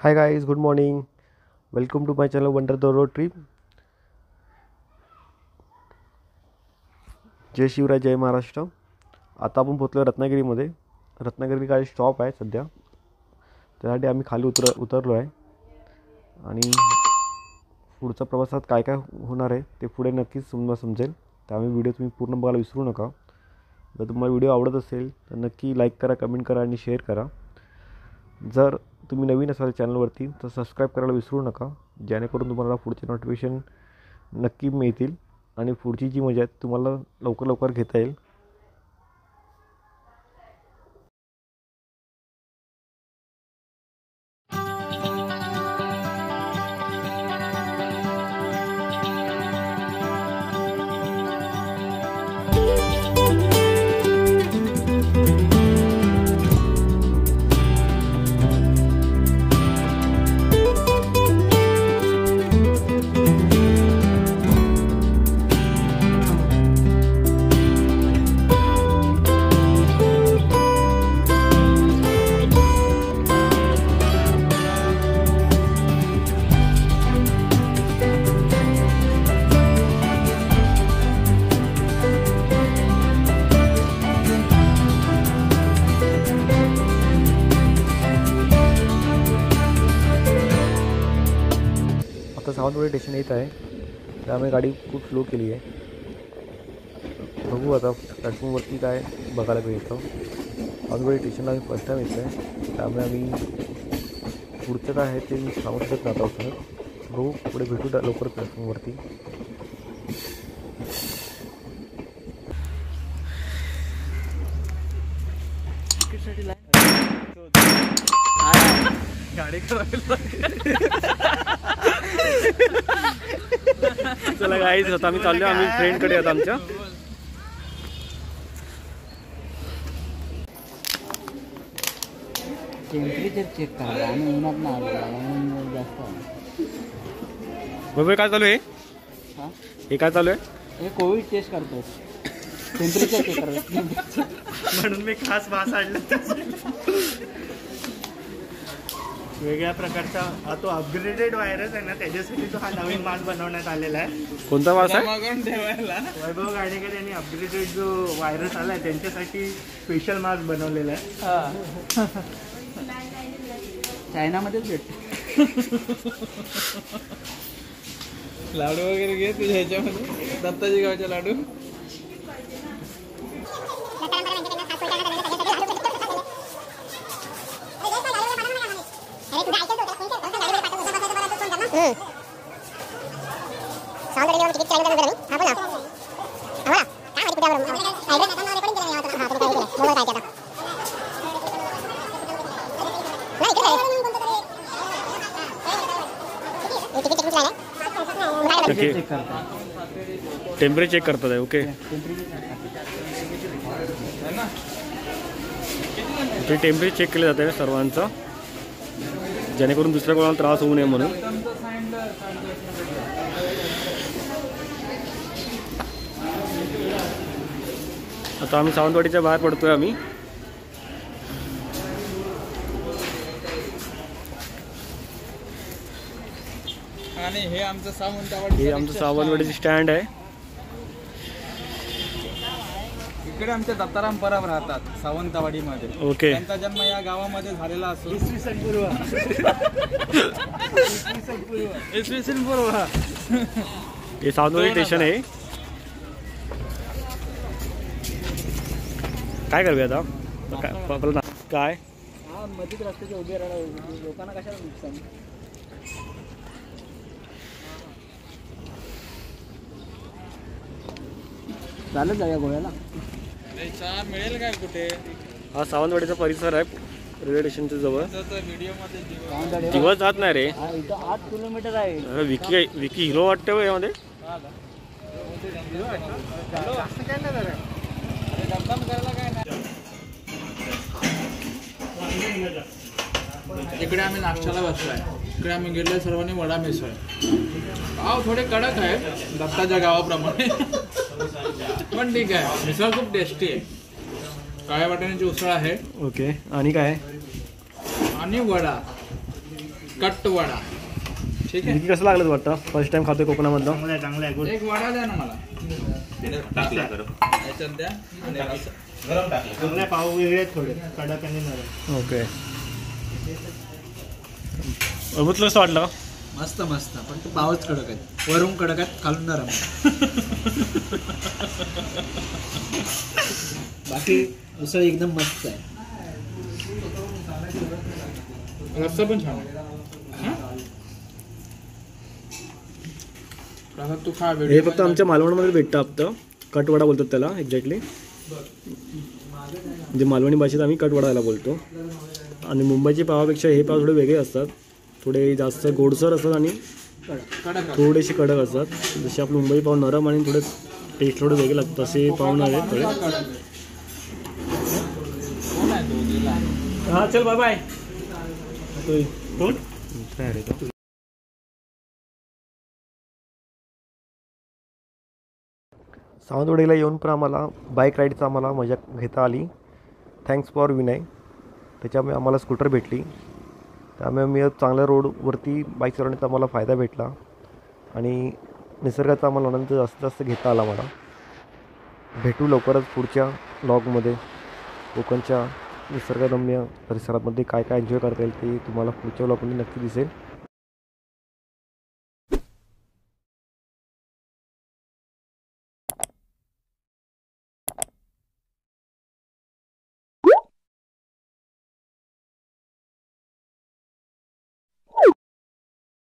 High guys, good morning. Welcome to my channel wonder the road trip. जय शिवराय, जय महाराष्ट्र. आता आपण पोहोचलो रत्नागिरीमध्ये. रत्नागिरी काही स्टॉप आहे सध्या, त्यासाठी आम्ही खाली उतरलो आहे. आणि पुढच्या प्रवासात काय काय होणार आहे ते पुढे नक्कीच समजेल. त्यामुळे व्हिडिओ तुम्ही पूर्ण बघायला विसरू नका. जर तुम्हाला व्हिडिओ आवडत असेल तर नक्की लाईक करा, कमेंट करा आणि शेअर करा. जर तुम्ही नवीन असाल चॅनलवरती तर सबस्क्राईब करायला विसरू नका, जेणेकरून तुम्हाला पुढचे नोटिफिकेशन नक्की मिळतील आणि पुढची जी मजा आहे तुम्हाला लवकर घेता येईल. आता सावंतवाडी स्टेशन येत आहे, त्यामुळे गाडी खूप स्लो केली आहे. बघू आता प्लॅटफॉर्मवरती काय बघायला मिळतं. सावंतवाडी स्टेशनला आम्ही फर्स्ट टाईम येतो आहे, त्यामुळे आम्ही पुढचं काय आहे ते मी सांगू शकत नाही आता. बघू, पुढे भेटू लवकर प्लॅटफॉर्मवरती. चला गाईज, आता आम्ही चाललो. आम्ही फ्रेंडकडे आता आमच्या टेम्परेचर चेक करा. आम्ही उन्हात ना आलो जास्त. बघूया काय चालू आहे. हे काय चालू आहे? हे कोविड टेस्ट करतो, टेम्परेचर चेक करतो. म्हणून मी खास मास्क आणला. वेगळ्या प्रकारचा हा तो अपग्रेडेड व्हायरस आहे ना, त्याच्यासाठी तो हा नवीन मास्क बनवण्यात आलेला आहे. कोणता मास्क आहे? वैभव गाडेकर यांनी अपग्रेडेड जो व्हायरस आलाय त्यांच्यासाठी स्पेशल मास्क बनवलेला आहे. चायनामध्येच भेटते. लाडू वगैरे घे तुझ्या ह्याच्यामध्ये, दत्ताजी गावचे लाडू. टेम्परेचर चेक करतात आहे. ओके, ते टेम्परेचर चेक केलं जातं सर्वांचं, जेणेकरून दुसऱ्या कोणाला त्रास होऊ नये म्हणून. आता आम्ही सावंतवाडीच्या बाहेर पडतोय आम्ही. आणि हे आमचं सावंतवाडी, हे आमचं सावंतवाडीचं स्टँड आहे. इकडे आमचे दत्ताराम परब राहतात सावंतवाडीमध्ये. ओके, त्यांचा जन्म या गावामध्ये झालेला असतो. इसवी सन पूर्व. हे सावंतवाडी स्टेशन आहे. काय करूया आता? काय हा मधीच रस्त्याचे उभे राहणार लोकांना कशाला नुकसान. चालत जाऊया गोव्याला. मिळेल काय कुठे? हा सावंतवाडीचा परिसर आहे रेल्वे स्टेशनच्या जवळ. व्हिडिओ दिवस जात नाही रे. इथं 8 किलोमीटर आहे. विकी हिरो वाटतं यामध्ये. इकडे आम्ही नाश्त्याला बसलोय. इकडे आम्ही गेलो सर्वांनी वडा मिसळ. पाव थोडे कडक आहे दत्ताच्या गावाप्रमाणे, पण ठीक आहे. मिसळ खूप टेस्टी आहे. काळ्या वाटाण्याची उसळ आहे. ओके, आणि काय? आणि वडा. कट वडा. ठीक आहे, विकी कसं लागलं वाटतं? फर्स्ट टाइम खातोय कोकणामधलं. चांगलं आहे, चांगलं आहे, गुड. एक वडा द्या ना मला. याच्यात द्या आणि रस्सा. चांगले पाव वेगळे आहेत थोडे, कडक आणि नरम. ओके. अभूतलं कसं वाटलं? मस्त मस्त, पण ते पावच कडक आहेत. वरून कडक आहेत, खालून नरम. बाकी उसळ एकदम मस्त आहे. रस्सा पण छान आहे. तू खा. हे फक्त आमच्या मालवणमध्ये भेटतं आपलं. कटवडा बोलतात त्याला एक्झॅक्टली. म्हणजे मालवणी भाषेत आम्ही कटवडाला बोलतो. आणि मुंबईच्या पावापेक्षा हे पाव थोडे वेगळे असतात. थोडे जास्त गोडसर असतात आणि थोडेसे कडक असतात. जसे आपले मुंबई पाव नरम आणि थोडे टेस्ट थोडे वेगळे लागतात, तसे पाव नाही आहेत थोडे. हा चल, बाय बाय. सावंतवाडीला येऊन पण आम्हाला बाईक राईडचा आम्हाला मजा घेता आली. Thanks for Vinay. त्याच्यामुळे आम्हाला स्कूटर भेटली. त्यामुळे मी चांगल्या रोडवरती बाईक चालवण्याचा आम्हाला फायदा भेटला आणि निसर्गाचा आम्हाला आनंद जास्तीत जास्त घेता आला मला. भेटू लवकरच पुढच्या व्लॉगमध्ये. कोकणच्या निसर्गरम्य परिसरामध्ये काय काय एन्जॉय करता येईल ते तुम्हाला पुढच्या व्लॉगमध्ये नक्की दिसेल.